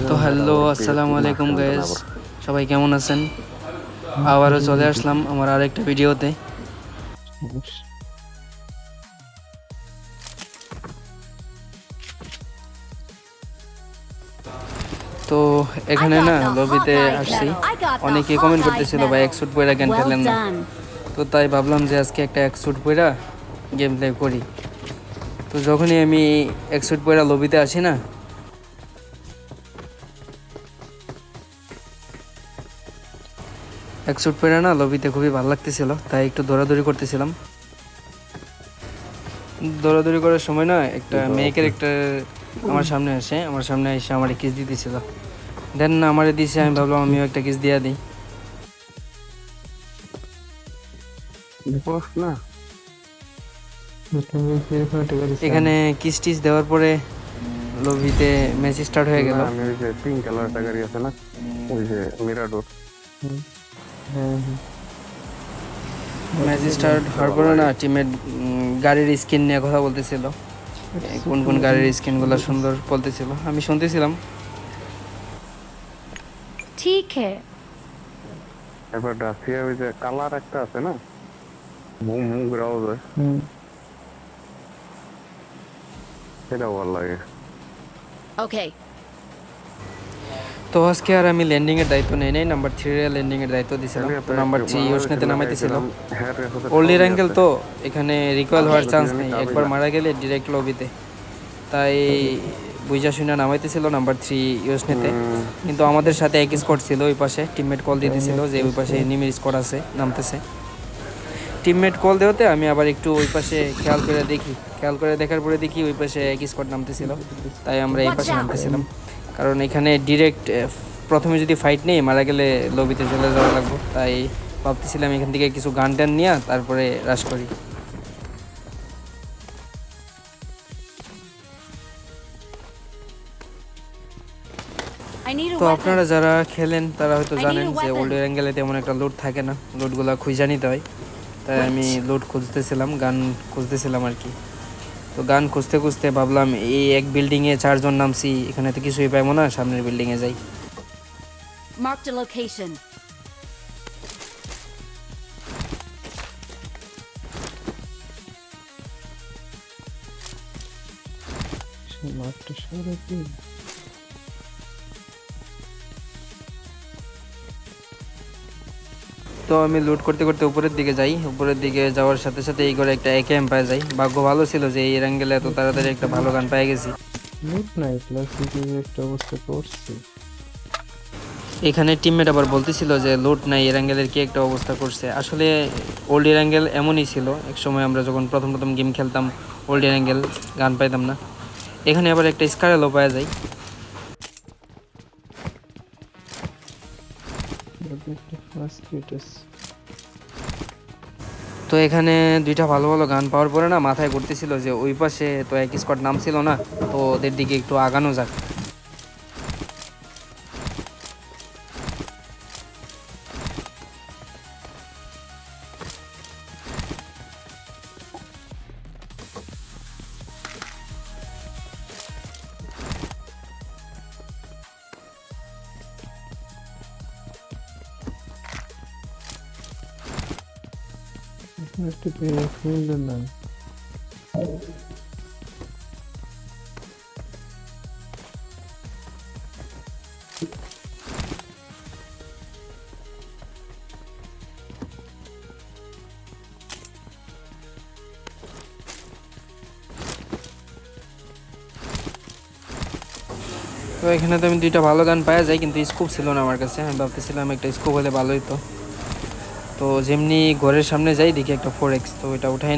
তো হ্যালো, আসসালামু আলাইকুম গাইস, সবাই কেমন আছেন? আবারও চলে আসলাম আমার আরেকটা ভিডিওতে। তো এখানে না লবিতে আসছি, অনেকে কমেন্ট করতেছিল ভাই এক স্যুট পয়রা কেন খেলেন না। তো তাই ভাবলাম যে আজকে একটা এক স্যুট পয়রা গেম প্লে করি। তো যখনই আমি এক স্যুট পয়রা লবিতে আসি না, এক স্যুট পয়রা না লবিতে খুবই ভালো লাগতেছিল, তাই একটু দৌড়াদৌড়ি করতেছিলাম। দৌড়াদৌড়ি করার সময় না একটা মেয়ে ক্যারেক্টার আমার সামনে এসে আমার কিস দিতেছিল। দেন না আমারে দিছে, আমি ভাবলাম আমিও একটা কিস দিয়া দিই। এখানে কিস টিস দেওয়ার পরে লবিতে ম্যাচ স্টার্ট হয়ে গেল। আমি ওই যে পিঙ্ক কালার একটা গাড়ি আছে না, ওই যে মিরাডোর। ম্যাচ স্টার্ট হওয়ার পরে না টিমের গাড়ির স্কিন নিয়ে কথা বলতেছিল, কোন কোন গাড়ির স্কিনগুলো সুন্দর বলতেছিল, আমি শুনতেছিলাম। ঠিক হ্যাঁ। এবার ডাসিয়া ওই যে কালার একটা আছে না, বুম বুম করে আওয়াজ হয়, সেটা ভালো লাগে। ওকে, তো আজকে আর আমি ল্যান্ডিং এর দায়িত্ব নেই নাই, নাম্বার 3 এর ল্যান্ডিং এর দায়িত্ব দিছিলাম। তো নাম্বার 3 ইউসনেতে নামাইতেছিল। ওল্ড অ্যাঙ্গেল তো এখানে রিকয়েল হওয়ার চান্স নেই, একবার মারা গেলে ডিরেক্ট লবিতে, তাই বুঝা শুনে নামাইতেছিল নাম্বার 3 ইউসনেতে। কিন্তু আমাদের সাথে এক স্কোয়াড ছিল ওই পাশে, টিমমেট কল দিতেছিল যে ওই পাশে এনিমির স্কোয়াড আছে, নামতেছে। টিমমেট কল দেওয়াতে আমি আবার একটু ওই পাশে খেয়াল করে দেখার পরে দেখি ওই পাশে এক স্কোয়াড নামতেছিল, তাই আমরা এই পাশে নামতেছিলাম। কারণ এখানে ডিরেক্ট প্রথমে যদি ফাইট নেই, মারা গেলে লবিতে চলে যাওয়া লাগবো, তাই ভাবতেছিলাম এখান থেকে কিছু গান টান নিয়ে তারপরে রাশ করি। তো আপনারা যারা খেলেন তারা হয়তো জানেন যে ওল্ড অ্যাঙ্গেলে তেমন একটা লুট থাকে না, লুটগুলো খুঁজে নিতে হয়। তাই আমি লুট খুঁজতেছিলাম, গান খুঁজতেছিলাম আর কি। তো গান খুঁজতে খুঁজতে ভাবলাম এই এক বিল্ডিংয়ে 4 জন নামছি, এখানে তো কিছুই পাইবো না, সামনের বিল্ডিংয়ে যাই। marked a location. তো আমি লুট করতে করতে উপরের দিকে যাই, উপরের দিকে যাওয়ার সাথে সাথে এই করে একটা একেএম পাই যাই। ভাগ্য ভালো ছিল যে এই অ্যাঙ্গেলে এত তাড়াতাড়ি একটা ভালো গান পেয়ে গেছি। এখানে টিমমেট আবার বলতেছিল যে লুট নাই, এর অ্যাঙ্গেলের কি একটা অবস্থা করছে। আসলে ওল্ড এর অ্যাঙ্গেল এমনই ছিল, এক সময় আমরা যখন প্রথম প্রথম গেম খেলতাম ওল্ড এর অ্যাঙ্গেল গান পাইতাম না। এখানে আবার একটা স্কারেলও পাওয়া যায়। তো এখানে দুইটা ভালো ভালো গান পাওয়ার পরে না মাথায় ঘুরতেছিল যে ওই পাশে তো এক স্কোয়াড নাম ছিল না, তো ওদের দিকে একটু আগানো যাক। তো এখানে তো আমি দুইটা ভালো গান পাওয়া যায়, কিন্তু স্কোপ ছিল না আমার কাছে। আমি ভাবতেছিলাম একটা স্কোপ হলে ভালো হতো। তো যেমনি ঘরের সামনে যাই দেখি একটা 4x, তো এটা উঠাই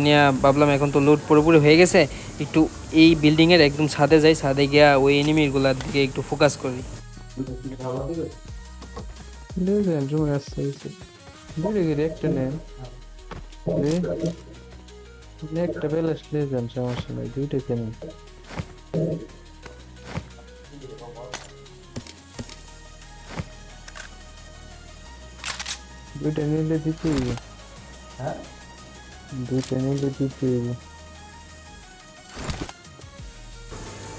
নিয়ে ভাবলাম এখন তো লোড পুরোপুরি হয়ে গেছে, একটু এই বিল্ডিংয়ের একদম ছাদে যাই, ছাদে গিয়া ওই এনিমিগুলার দিকে একটু ফোকাস করি।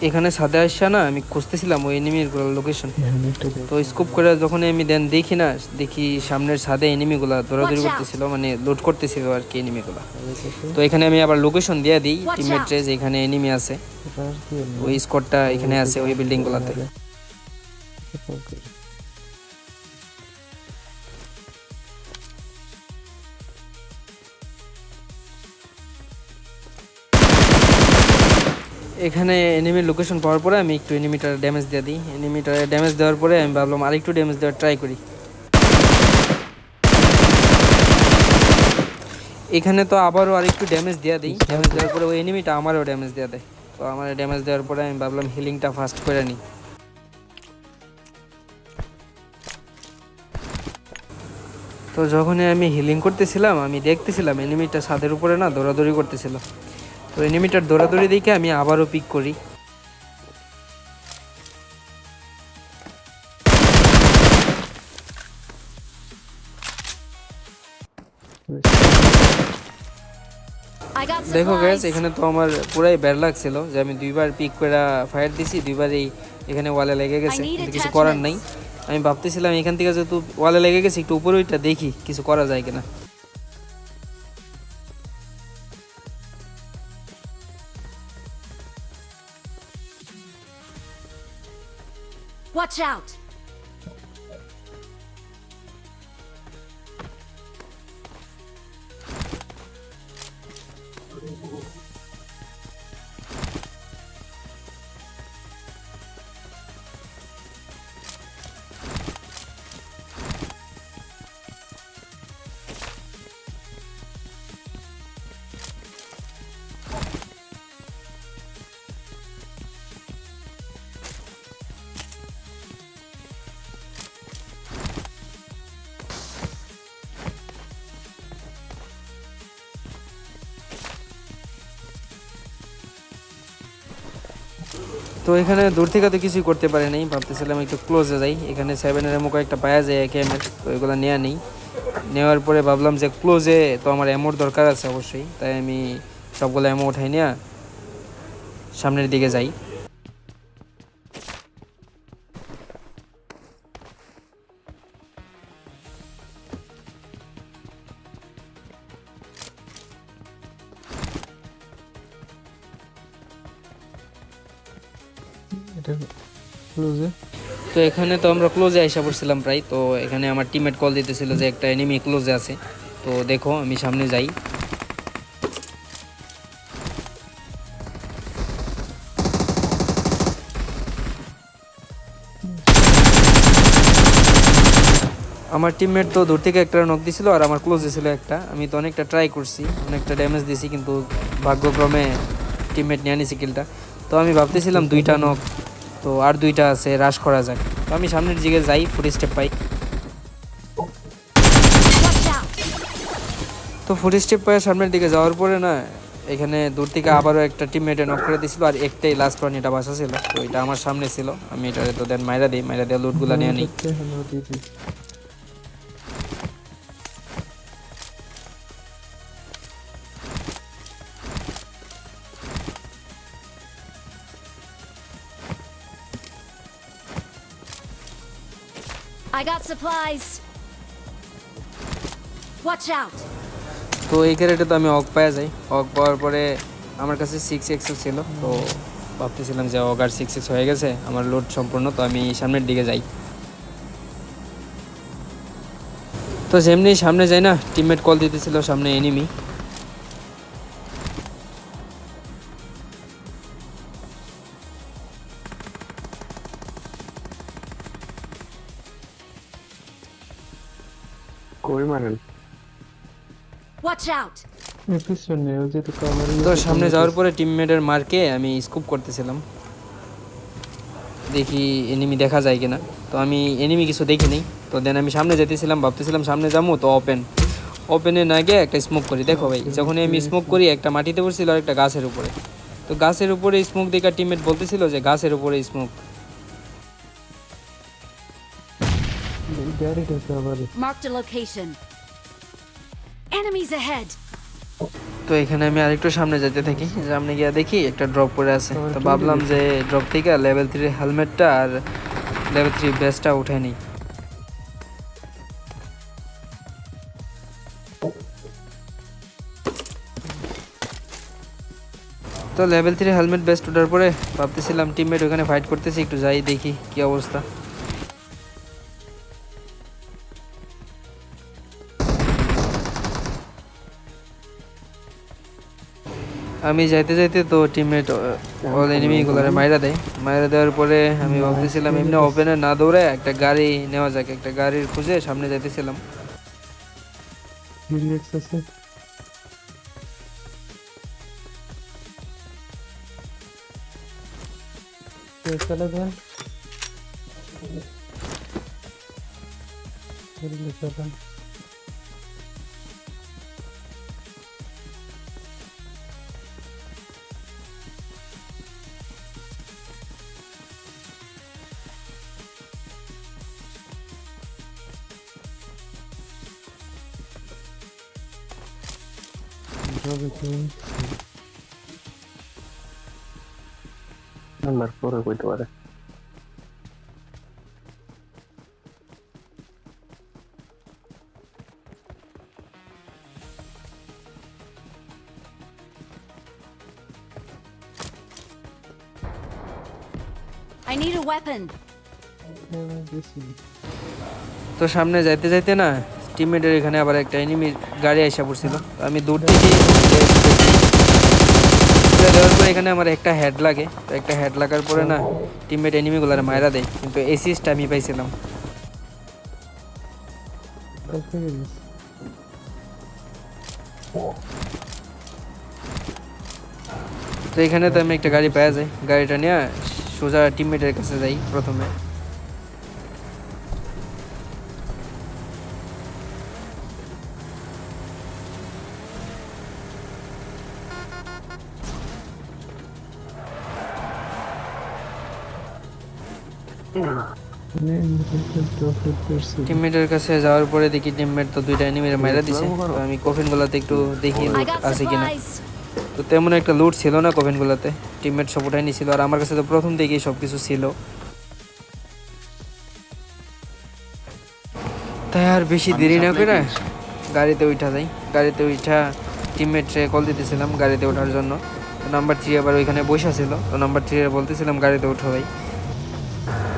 এখানে সাদে আসা না আমি খুঁজতেছিলাম ওই এনিমির লোকেশন। তো স্কোপ করে যখন আমি দেখি না, দেখি সামনের ছাদে এনিমিগুলা দৌড়াদৌড়ি Watch out! করতেছিল, মানে লুট করতেছিল আর কি এনিমিগুলা। তো এখানে আমি আবার লোকেশন দিয়ে দিই Watch টিমমেটরে যে এখানে এনিমি আছে, ওই স্কোরটা এখানে আছে ওই বিল্ডিংগুলাতে। এখানে এনিমির লোকেশন পাওয়ার পরে আমি একটু এনিমিটার ড্যামেজ দিয়ে দিই। এনিমিটার ড্যামেজ দেওয়ার পরে আমি ভাবলাম আরেকটু ড্যামেজ দেওয়ার ট্রাই করি। এখানে তো আবারও আরেকটু ড্যামেজ দিয়ে দিই। ড্যামেজ দেওয়ার পরে ওই এনিমিটা আমারও ড্যামেজ দিয়ে দেয়। তো আমার ড্যামেজ দেওয়ার পরে আমি ভাবলাম হিলিংটা ফাস্ট করে নিই। তো যখনই আমি হিলিং করতেছিলাম আমি দেখতেছিলাম এনিমিটা ছাদের উপরে না দৌড়াদৌড়ি করতেছিল। তো এনিমিটার দৌড়াদৌড়ি দেখে আমি আবারও পিক করি। I got দেখো গ্যাস, supplies. এখানে তো আমার পুরাই ব্যাড লাগছিল যে আমি দুইবার পিক করে ফায়ার দিছি, দুইবারই এখানে ওয়ালে লেগে গেছে, I need কিন্তু কিছু করার নাই। attachments. আমি ভাবতেছিলাম এখান থেকে যেহেতু ওয়ালে লেগে গেছে একটু উপরে ওইটা দেখি কিছু করা যায় কিনা। Watch out! তো এখানে দূর থেকে তো কিছুই করতে পারি নাই, ভাবতেছিলাম একটু ক্লোজে যাই। এখানে 7-এর এমো কয়েকটা পাওয়া যায় একেএমের, তো এগুলো নেওয়া নেই। নেওয়ার পরে ভাবলাম যে ক্লোজে তো আমার অ্যামোর দরকার আছে অবশ্যই, তাই আমি সবগুলো অ্যামো উঠাই নিয়ে সামনের দিকে যাই। তো এখানে তো আমরা ক্লোজে আইসা পড়ছিলাম প্রায়। তো এখানে আমার টিমমেট কল দিতেছিল যে একটা এনিমি ক্লোজে আছে। তো দেখো আমি সামনে যাই। আমার টিমমেট তো দূর থেকে একটা নক দিছিল আর আমার ক্লোজে ছিল একটা। আমি তো অনেকটা ট্রাই করছি, অনেকটা ড্যামেজ দিছি, কিন্তু ভাগ্যক্রমে টিমমেট নিয়ে নিছে কিলটা। তো আমি ভাবতেছিলাম দুইটা নক, তো আর দুইটা আছে, রাশ করা যাক। তো আমি সামনের দিকে যাই, ফুট স্টেপ পাই। Watch out! তো ফুট স্টেপ পাই সামনের দিকে যাওয়ার পরে না, এখানে দূর থেকে আবারও একটা টিমমেটে নক করে দিছিল, আর একটাই লাস্ট ওয়ান এটা বাসা ছিল। তো এটা আমার সামনে ছিল, আমি এটারে তো দেন মাইরা দিই, মাইরা দিয়ে লুটগুলা নিয়ে নিই। I got supplies. Watch out! তো এই ক্যারেটে তো আমি অগ পাওয়া যাই। অগ পাওয়ার পরে আমার কাছে 6x ছিল, তো ভাবতেছিলাম যে অগ আর 6x হয়ে গেছে, আমার লোড সম্পূর্ণ। তো আমি সামনের দিকে যাই। তো যেমনি সামনে যাই না, টিমমেট কল দিতেছিল সামনে এনিমি। কই মারেন? Watch out! তো সামনে যাওয়ার পরে টিমমেটের মার্কে আমি স্কুপ করতেছিলাম, দেখি এনিমি দেখা যায় কিনা। তো আমি এনিমি কিছু দেখি নাই। তো দেন আমি সামনে যেতেছিলাম, ভাবতেছিলাম সামনে যাবো, তো ওপেনে না গিয়ে একটা স্মোক করি। দেখো ভাই, যখনই আমি স্মোক করি একটা মাটিতে পড়ছিল আর একটা গাছের উপরে। তো গাছের উপরে স্মোক দেখা টিমমেট বলতেছিল যে গাছের উপরে smoke. Marked a location. Enemies ahead. তো এখানে আমি আরেকটু সামনে যেতে থাকি, সামনে গিয়ে দেখি একটা ড্রপ করে আছে। তো ভাবলাম যে ড্রপ থেকে লেভেল 3 হেলমেটটা আর লেভেল 3 বেসটা উঠাই নিই। তো লেভেল 3 হেলমেট বেস্ট ওঠার পরে ভাবতেছিলাম টিমমেট ওখানে ফাইট করতেছি, একটু যাই দেখি কি অবস্থা। আমি যাইতে যাইতে তো টিমমেট অল এনিমিগুলোরে মাইরা দেয়। মাইরা দেওয়ার পরে আমি ভাবতেছিলাম এমনি ওপেনে না দৌড়ে একটা গাড়ি নেওয়া যাক, একটা গাড়ির খুঁজে সামনে যাইতেছিলাম। নাম্বার 4 কইতে পারে। I need a weapon. তো সামনে যাইতে যাইতে না টিমমেটের এখানে আবার একটা এনিমির গাড়ি আইসা পড়ছিল। তো আমি দূর থেকেই দেওয়ার পরে এখানে আমার একটা হেড লাগে। তো একটা হেড লাগার পরে না টিমমেট এনিমিগুলার মাইরা দেয়, কিন্তু এসিস্ট আমি পাইছিলাম। তো এখানে তো আমি একটা গাড়ি পাওয়া যায়, গাড়িটা নিয়ে সোজা টিমমেটের কাছে যাই প্রথমে। টিমমেটের কাছে যাওয়ার পরে দেখি টিমমেট তো দুইটা এনিমির মাইরা দিছে। তো আমি কফিনগুলোতে একটু দেখি I লুট got আছে কিনা। supplies. তো তেমন একটা লুট ছিল না কফিনগুলোতে, টিমমেট সব উঠাই নিছিল। আর আমার কাছে তো প্রথম থেকেই সব কিছু ছিল। তাই আর বেশি দেরি না করে গাড়িতে উঠা যাই। গাড়িতে উঠা টিমমেটরে কল দিতেছিলাম গাড়িতে ওঠার জন্য। তো নাম্বার 3 আবার ওইখানে বসা ছিল। তো নাম্বার 3 এর বলতেছিলাম গাড়িতে উঠো ভাই।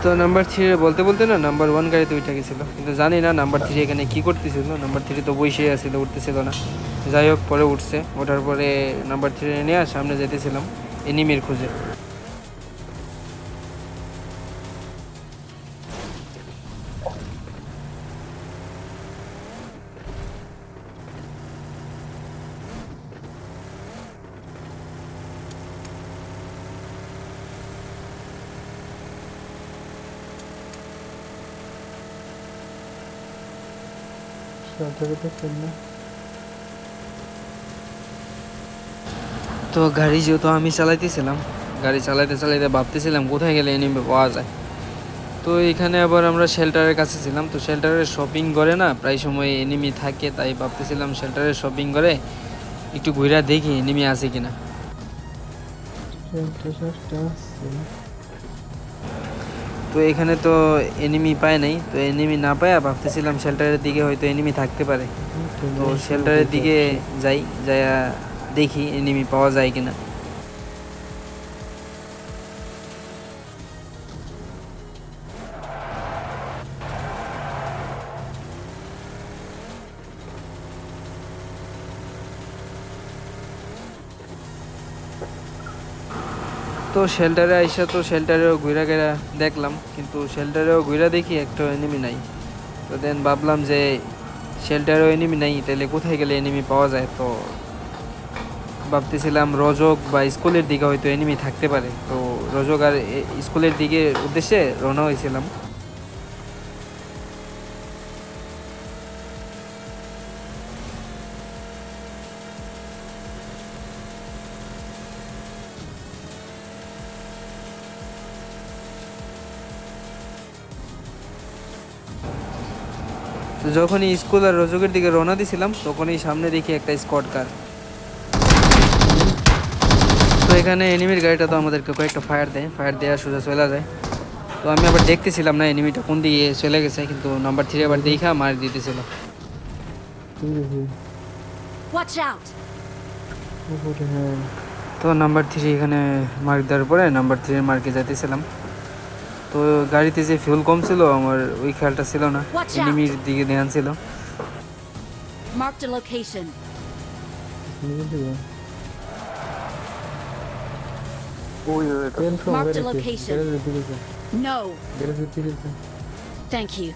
তো নাম্বার 3 এর বলতে বলতে না নাম্বার 1 গাড়িতে উঠে গেছিল, কিন্তু জানি না নাম্বার 3 এখানে কি করতেছিল। নাম্বার 3 তো বসেই আছিল, উঠতেছিল না। যাই হোক পরে উঠছে, ওঠার পরে নাম্বার 3 নিয়ে সামনে যেতেছিলাম এনিমির খুঁজে। তো গাড়ি যেহেতু আমি চালাইতেছিলাম, গাড়ি চালাইতে চালাইতে ভাবতেছিলাম কোথায় গেলে এনিমি পাওয়া যায়। তো এখানে আবার আমরা শেল্টারের কাছে ছিলাম। তো শেল্টারের শপিং করে না প্রায় সময় এনিমি থাকে, তাই ভাবতেছিলাম শেল্টারের শপিং করে একটু ঘুরে দেখি এনিমি আছে কিনা। তো এখানে তো এনিমি পায় নাই। তো এনিমি না পায় ভাবতেছিলাম শেল্টারের দিকে হয়তো এনিমি থাকতে পারে। তো শেল্টারের দিকে যাই, যাইয়া দেখি এনিমি পাওয়া যায় কিনা। তো শেল্টারে আইসা তো শেল্টারেও ঘুরা গেরা দেখলাম, কিন্তু শেল্টারেও ঘুরা দেখি একটা এনিমি নাই। তো দেন ভাবলাম যে শেল্টারেও এনিমি নাই, তাহলে কোথায় গেলে এনিমি পাওয়া যায়। তো ভাবতেছিলাম রজক বা স্কুলের দিকে হয়তো এনিমি থাকতে পারে। তো রজক আর স্কুলের দিকে উদ্দেশ্যে রওনা হয়েছিলাম। তো যখনই স্কুল আর রজকের দিকে রওনা দিছিলাম তখনই সামনে দেখি একটা স্কোয়াড কার। এখানে এনিমির গাড়িটা তো আমাদেরকে কয়েকটা ফায়ার দেওয়া সোজা চলে যায়। তো আমি আবার দেখতেছিলাম না এনিমিটা কোন দিকে চলে গেছে, কিন্তু নাম্বার 3 আবার দেখা মার দিতেছিল। Watch out! তো নাম্বার 3 এখানে মার্ক দেওয়ার পরে নাম্বার 3 এর মার্কে যাইতেছিলাম। তো গাড়িতে যে ফিউল কম ছিল আমার ওই খেয়ালটা ছিল না, Watch out! এনিমির দিকে ধ্যান ছিল। Marked a location. ওই যে এটা। Marked a location. No. Thank you.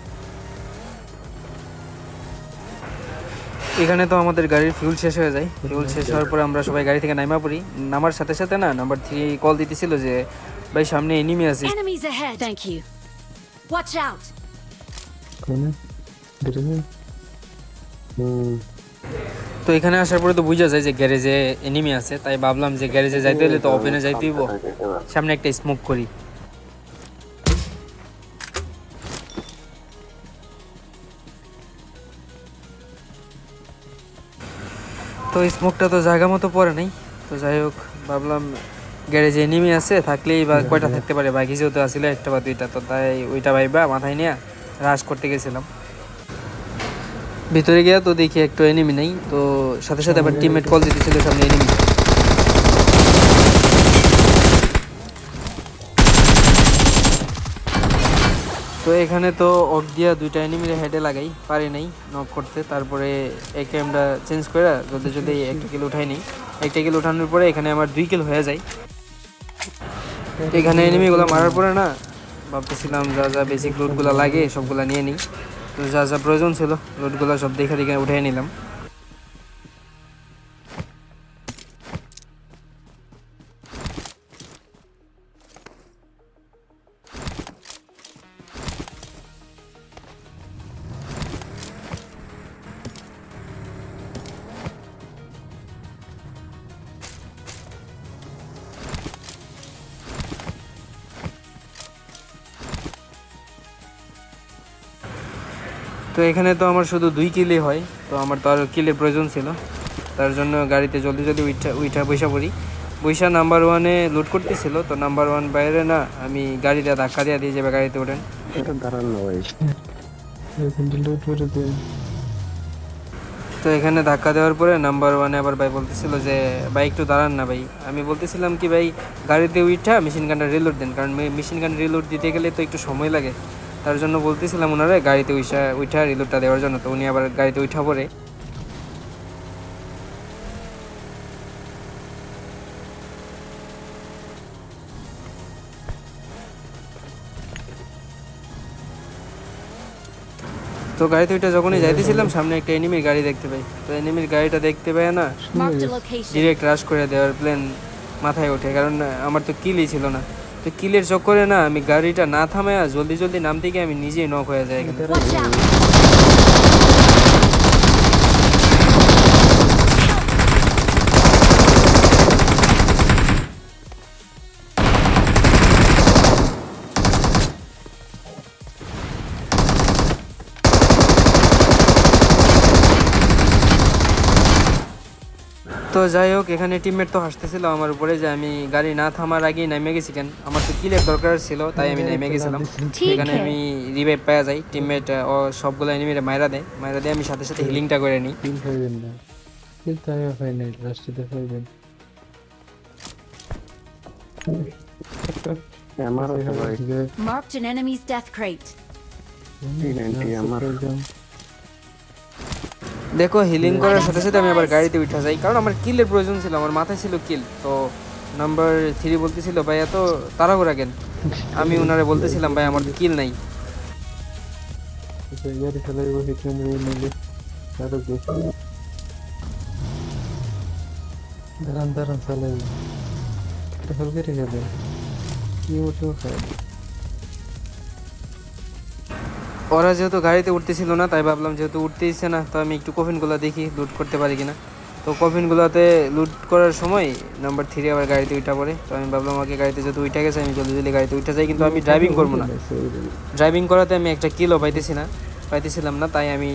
এখানে তো আমাদের গাড়ির ফিউল শেষ হয়ে যায়। ফিউল শেষ হওয়ার পর আমরা সবাই গাড়ি থেকে নামা পড়ি। নামার সাথে সাথে না নাম্বার 3 কল দিতেছিল যে ভাই সামনে এনিমি আছে। Enemies ahead. Thank you. Watch out! তো এখানে আসার পরে তো বুঝা যায় যে গ্যারেজে এনিমি আছে, তাই ভাবলাম যে গ্যারেজে যাইতে হলে তো ওপেনে যাইতে হইব, সামনে একটা স্মোক করি। তো স্মোকটা তো জায়গা মতো পড়ে নাই। তো যাই হোক ভাবলাম গ্যারেজে এনিমি আছে, থাকলেই বা কয়টা থাকতে পারে, বাকি যেহেতু আসছিল একটা বা দুইটা, তো তাই ওইটা ভাইবা মাথায় নিয়ে রাশ করতে গেছিলাম। ভিতরে গিয়া তো দেখি একটু এনিমি নেই, তো সাথে সাথে আবার টিমমেট কল দিতেছিল সামনে এনিমি। তো এখানে তো অফ দিয়া দুইটা এনিমির হেডে লাগাই, পারি নাই নক করতে। তারপরে একে আমরা চেঞ্জ করে জলদি জলদি একটা কিল উঠাই নিই। একটা কিল উঠানোর পরে এখানে আমার 2 কিল হয়ে যায়। তো এখানে এনিমিগুলো মারার পরে না ভাবতেছিলাম যা যা বেসিক লুটগুলো লাগে সবগুলো নিয়ে নিই। তো যা যা প্রয়োজন ছিল লুটগুলো সব দেখে দেখে উঠিয়ে নিলাম। তো এখানে তো আমার শুধু 2 কিলই হয়, তো আমার তো আরও কিলের প্রয়োজন ছিল। তার জন্য গাড়িতে জলদি জলদি উইঠা বৈশা পড়ি। বৈশা নাম্বার 1-এ লুট করতেছিল, তো নাম্বার 1 বাইরে না আমি গাড়িটা ধাক্কা দিয়ে যাবে গাড়িতে ওঠেন। এটা দাঁড়ান না ভাই। তো এখানে ধাক্কা দেওয়ার পরে নাম্বার 1-এ আবার ভাই বলতেছিল যে ভাই একটু দাঁড়ান না ভাই। আমি বলতেছিলাম কি ভাই গাড়িতে উইঠা মেশিন গানটা রিলোড দেন, কারণ মেশিন গান রিলোড দিতে গেলে তো একটু সময় লাগে। তার জন্য বলতেছিলাম ওনারে গাড়িতে উইঠা রিলোডটা দেওয়ার জন্য। তো উনি আবার গাড়িতে উঠা পড়ে। তো গাড়িতে ওইটা যখনই যাইতেছিলাম সামনে একটা এনিমির গাড়ি দেখতে পাই। তো এনিমির গাড়িটা দেখতে পাই না Marked a location. ডিরেক্ট রাশ করে দেওয়ার প্ল্যান মাথায় ওঠে, কারণ আমার তো কিলই ছিল না। তো কিলের চক্করে না আমি গাড়িটা না থামায় জলদি জলদি নামতে গিয়ে আমি নিজেই নক হয়ে যাই এখানে। Watch out! তো যাই হোক এখানে টিমমেট তো হাসতেছিল আমার উপরে যে আমি গাড়ি না থামার আগেই নেমে গেছি কেন, আমার তো কিলের দরকার ছিল তাই আমি নেমে গেছিলাম। এখানে আমি রিভাইভ পাওয়া যাই, টিমমেট ও সবগুলো এনিমিরে মাইরা দেয়, আমি সাথে সাথে হিলিংটা করে নিই। কিল খাইবেন না, কিল তো আগে হয় নাই, লাস্টে খাইবেন। আমার আছে ভাই। Marked an enemy's death crate. আমার দেখো হিলিং করার সাথে সাথে আমি আবার গাড়িতে উঠা যাই, কারণ আমার কিলের প্রয়োজন ছিল, আমার মাথায় ছিল কিল। তো নাম্বার 3 বলতেছিল ভাই এত তাড়াহুড়া কেন, আমি ওনারে বলতেছিলাম ভাই আমার কিল নাই। গাড়ি চালাইবো হিটে নিলে আরো দাঁড়ান দাঁড়ান চালাইবো, এটা হল কেটে যাবে কি উঠেও খায়। ওরা যেহেতু গাড়িতে উঠতেছিল না তাই ভাবলাম যেহেতু উঠতেইছে না তো আমি একটু কফিনগুলো দেখি লুট করতে পারি কিনা। তো কফিনগুলোতে লুট করার সময় নাম্বার 3 আবার গাড়িতে উঠা পড়ে। তো আমি ভাবলাম আমাকে গাড়িতে যেহেতু উঠে গেছে আমি জলদি জলদি গাড়িতে উঠে যাই, কিন্তু আমি ড্রাইভিং করবো না। ড্রাইভিং করাতে আমি একটা কিলও পাইতেছিলাম না, তাই আমি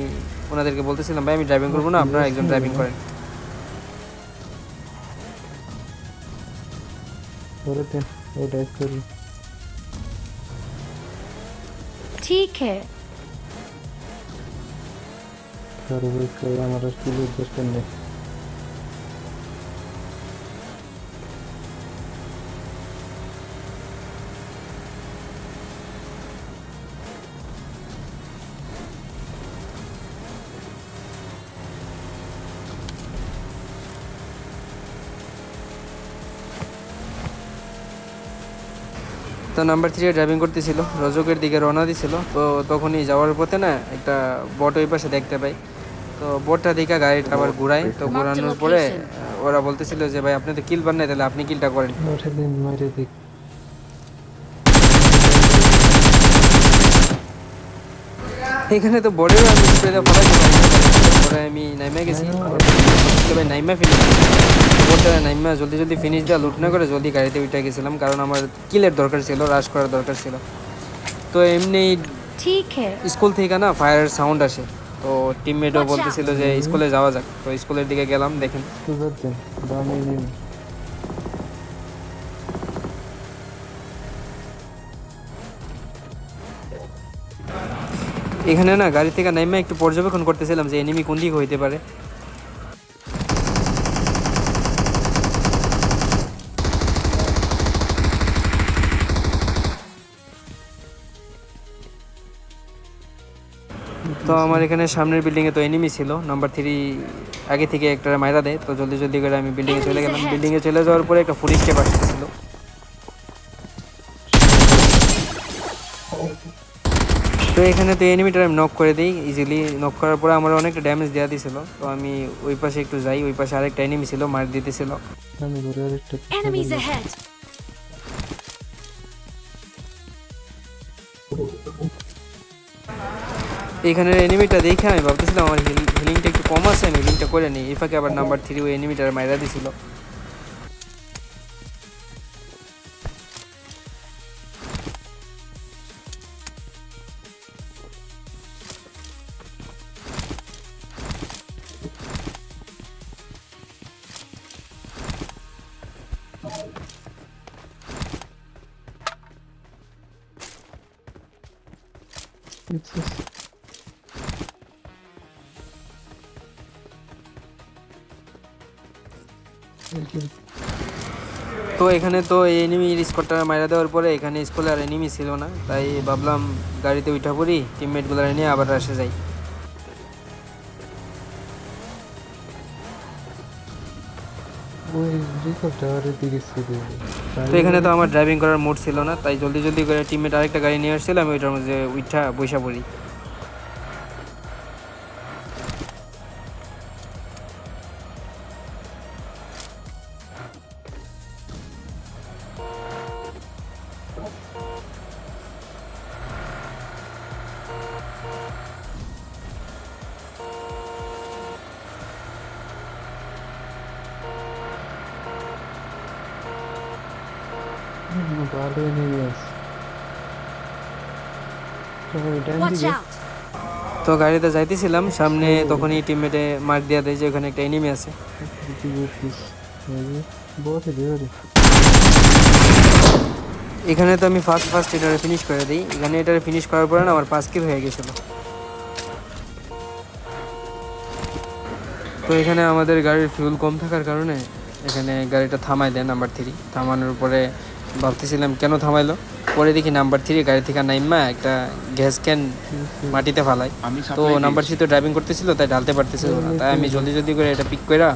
ওনাদেরকে বলতেছিলাম ভাই আমি ড্রাইভিং করবো না, আপনারা একজন ড্রাইভিং করেন। ওরে দেন ও ডাইভ করি ठीक है আর ওই করে আমার আর কিলো দরকার নেই তো নাম্বার 3 ড্রাইভিং করতেছিল, রজকের দিকে রওনা দিছিল। তো তখনই যাওয়ার পথে না একটা বট ওই পাশে দেখতে পাই। তো বটটা দিকে গাড়িটা আবার ঘুরাই। তো ঘোরানোর পরে ওরা বলতেছিল যে ভাই আপনি তো কিল পান নাই, তাহলে আপনি কিলটা করেন। ওরে দিন মাইরে দিক এখানে তো বড়েও আমি স্প্রেতে ফলাইতে পারি না, পরে আমি নাইমা গেছি। ভাই নাইমা ফিনিশ বলতে নাইমা জলদি জলদি ফিনিশ দেওয়া লুট না করে জলদি গাড়িতে উঠে গেছিলাম, কারণ আমার কিলের দরকার ছিল, রাশ করার দরকার ছিল। তো এমনি ठीक है স্কুল থেকে না ফায়ারের সাউন্ড আসে। তো টিমমেটও বলতেছিল যে স্কুলে যাওয়া যাক। তো স্কুলের দিকে গেলাম, দেখেন সুজার দেন দামে নিন এখানে না গাড়ি থেকে নাইমা একটু পর্যবেক্ষণ করতেছিলাম যে এনিমি কোন দিকে হইতে পারে। তো আমার এখানে সামনের বিল্ডিংয়ে তো এনিমি ছিল। নাম্বার 3 আগে থেকে একটা মাইরা দেয়। তো জলদি জলদি করে আমি বিল্ডিংয়ে চলে গেলাম। বিল্ডিংয়ে চলে যাওয়ার পরে একটা ফুল স্টেপ আসতেছিল। তো এখানে তো এনিমিটার আমি নক করে দিই ইজিলি। নক করার পরে আমার অনেকটা ড্যামেজ দেওয়া দিয়েছিল। তো আমি ওই পাশে একটু যাই, ওই পাশে আরেকটা এনিমি ছিল, মার দিতেছিল। আমি ঘুরে আরেকটা enemies ahead এখানে এনিমিটা দেখে আমি ভাবতেছিলাম আমার হিলিংটা একটু কম আছে, আমি হিলিংটা করে নিই। এই ফাঁকে আবার নাম্বার 3 ওই এনিমিটার মাইরা দিছিল। তো এখানে তো এই এনিমির স্কোরটা মাইরা দেওয়ার পরে এখানে স্কুলে আর এনিমি ছিল না, তাই ভাবলাম গাড়িতে উঠা পড়ি, টিমমেটগুলো নিয়ে আবার আসে যাই। ওই রিকভারি দিকে ছিল তো এখানে তো আমার ড্রাইভিং করার মুড ছিল না, তাই জলদি জলদি করে টিমমেট আরেকটা গাড়ি নিয়ে আসছিল, আমি ওইটার মধ্যে উঠা বসা পড়ি। ভালো নেই আছে সবাই ডান watch দিকে out তো গাড়িতে যাইতেছিলাম, সামনে তখনই টিমমেটে মার দিয়া দেয় যে ওখানে একটা এনিমি আছে। বহুত জোরে এখানে তো আমি ফার্স্ট এটারে ফিনিশ করে দিই। এখানে এটারে ফিনিশ করার পরে না আমার 5 কিল হয়ে গেছিল। তো এখানে আমাদের গাড়ির ফিউল কম থাকার কারণে এখানে গাড়িটা থামাই দেয় নাম্বার 3। থামানোর পরে ভাবতেছিলাম কেন থামাইলো, পরে দেখি নাম্বার 3 গাড়ি থেকে নাইমা একটা গ্যাস ক্যান মাটিতে ফালায়। তো নাম্বার 3 তো ড্রাইভিং করতেছিল, তাই ঢালতে পারতেছিল না, তাই আমি জলদি জলদি করে এটা পিক করে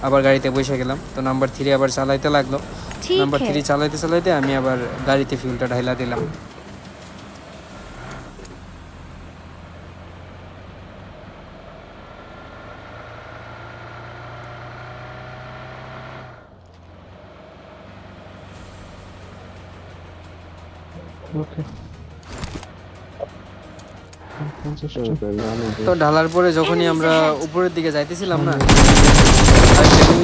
আবার গাড়িতে বসে গেলাম। তো নাম্বার 3 আবার চালাইতে লাগলো। ठीक নাম্বার है 3 চালাইতে চালাইতে আমি আবার গাড়িতে ফিউলটা ঢাইলা দিলাম। ওকে তো ঢালার পরে যখনই আমরা উপরের দিকে যাইতেছিলাম না,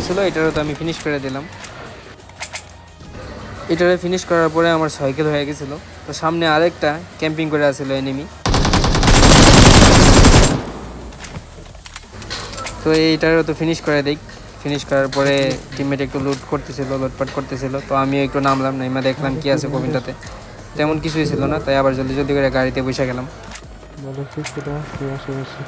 ছিল এটারও তো আমি ফিনিশ করে দিলাম। এটারে ফিনিশ করার পরে আমার 6 কিল হয়ে গেছিলো। তো সামনে আরেকটা ক্যাম্পিং করে আছিল এনিমি। তো এইটারও তো ফিনিশ করে দিই। ফিনিশ করার পরে টিমমেট একটু লুটপাট করতেছিল, তো আমিও একটু নামলাম, নাইমা দেখলাম কি আছে কবিনটাতে। তেমন কিছুই ছিল না, তাই আবার জলদি জলদি করে গাড়িতে বসে গেলাম। ভালো কিছুটা আছে আশেপাশে।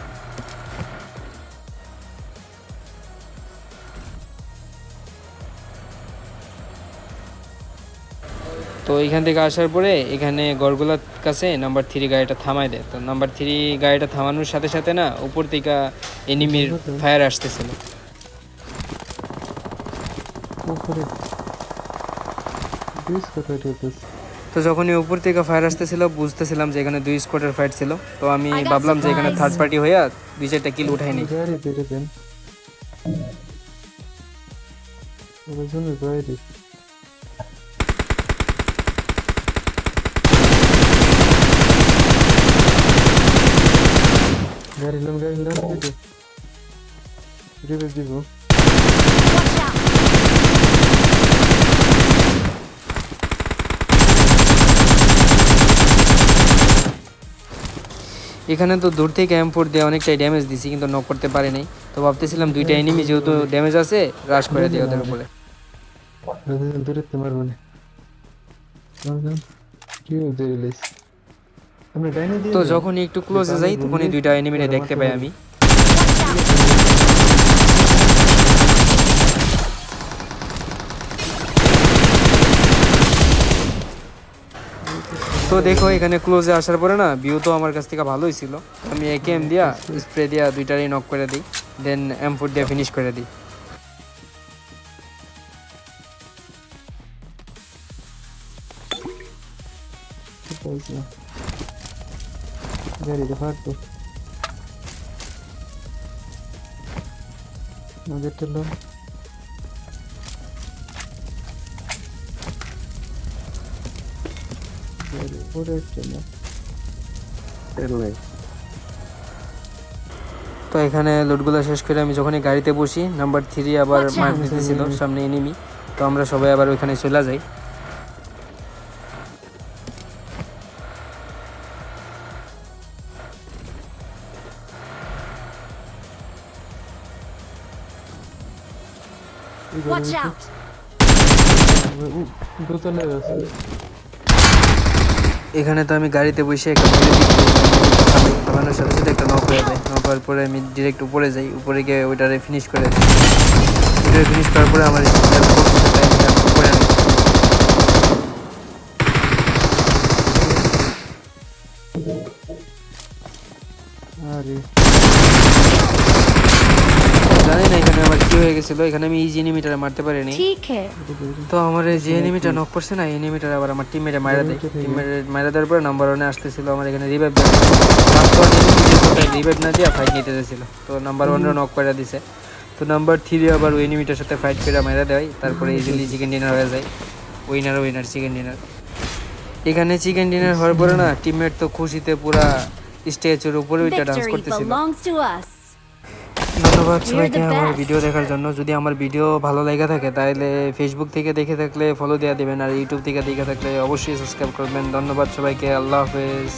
তো এখান থেকে আসার পরে এখানে গড়গুলার কাছে নাম্বার 3 গাড়িটা থামায় দেয়। তো নাম্বার 3 গাড়িটা থামানোর সাথে সাথে না উপর থেকে এনিমির ফায়ার আসতেছিল। উপরে ডিস কোথায় ঢুকেছে? তো যখনই উপর থেকে ফায়ার আসতেছিল বুঝতেছিলাম যে এখানে 2 স্কোয়াডের ফাইট ছিল। তো আমি I got ভাবলাম যে এখানে supplies. থার্ড পার্টি হইয়া 2-4টা কিল উঠাই নি। গাড়ি বেড়ে দেন ওদের জন্য বাইরে গাড়ি লাম বেড়ে রিভেজ দিব। Watch out! এখানে তো দূর থেকে M4 দিয়ে অনেকটাই ড্যামেজ দিছি, কিন্তু নক করতে পারি নাই। তো ভাবতেছিলাম 2টা এনিমি যেহেতু ড্যামেজ আছে, রাশ করে দিই ওদের উপরে। দূরে মারবো না কি দেরি লাইস আমরা ডাইনে দিয়ে তো যখনই একটু ক্লোজে যাই তখনই 2টা এনিমিরে দেখতে পাই আমি। তো দেখো এখানে ক্লোজে আসার পরে না ভিউ তো আমার কাছ থেকে ভালোই ছিল। আমি AKM দিয়া স্প্রে দিয়া 2টারই নক করে দিই, দেন M4 দিয়ে ফিনিশ করে দিই। গাড়িটা ফাটতো আমাদের টেলো গাড়ি পরে একটা না তেল নেই। তো এখানে লুটগুলো শেষ করে আমি যখনই গাড়িতে বসি নাম্বার 3 আবার Watch মার out! দিতেছিল সামনে এনিমি। তো আমরা সবাই আবার ওইখানে চলে যাই। Watch out! দোতলায় আছে এখানে তো আমি গাড়িতে বসে একটা থামানোর সাথে সাথে একটা নক হয়ে যায়। নক হওয়ার পরে আমি ডিরেক্ট উপরে যাই, উপরে গিয়ে ওইটারে ফিনিশ করে দিই। ওইটারে ফিনিশ করার পরে আমার উপরে আনি। আরে জানি না এখানে আমার কি হয়ে গেছিল, এখানে আমি ইজি এনিমিটারে মারতে পারিনি। ठीक है। তো আমার এই যে এনিমিটা নক করছে না, এনিমিটার আবার আমার টিমমেটে মারা দেয়। টিমমেটে মারা দেওয়ার পরে নাম্বার 1-এ আসতেছিল, আমার এখানে রিভাইভ দেয়। লাস্ট ওয়ান রিভাইভ না দিয়ে ফাইট নিতে দিয়েছিল, তো নাম্বার 1-এ নক করে দিছে। তো নাম্বার 3 আবার ওই এনিমিটার সাথে ফাইট করে মারা দেয়, তারপরে ইজিলি চিকেন ডিনার হয়ে যায়। Winner chicken dinner. এখানে চিকেন ডিনার হওয়ার পরে না টিমমেট তো খুশিতে পুরা স্টেজের উপরে ওইটা ডান্স Victory করতেছিল। belongs to us. ধন্যবাদ We're সবাইকে the আমার best. ভিডিও দেখার জন্য। যদি আমার ভিডিও ভালো লেগে থাকে তাহলে ফেসবুক থেকে দেখে থাকলে ফলো দেওয়া দেবেন, আর ইউটিউব থেকে দেখে থাকলে অবশ্যই সাবস্ক্রাইব করবেন। ধন্যবাদ সবাইকে, আল্লাহ হাফেজ।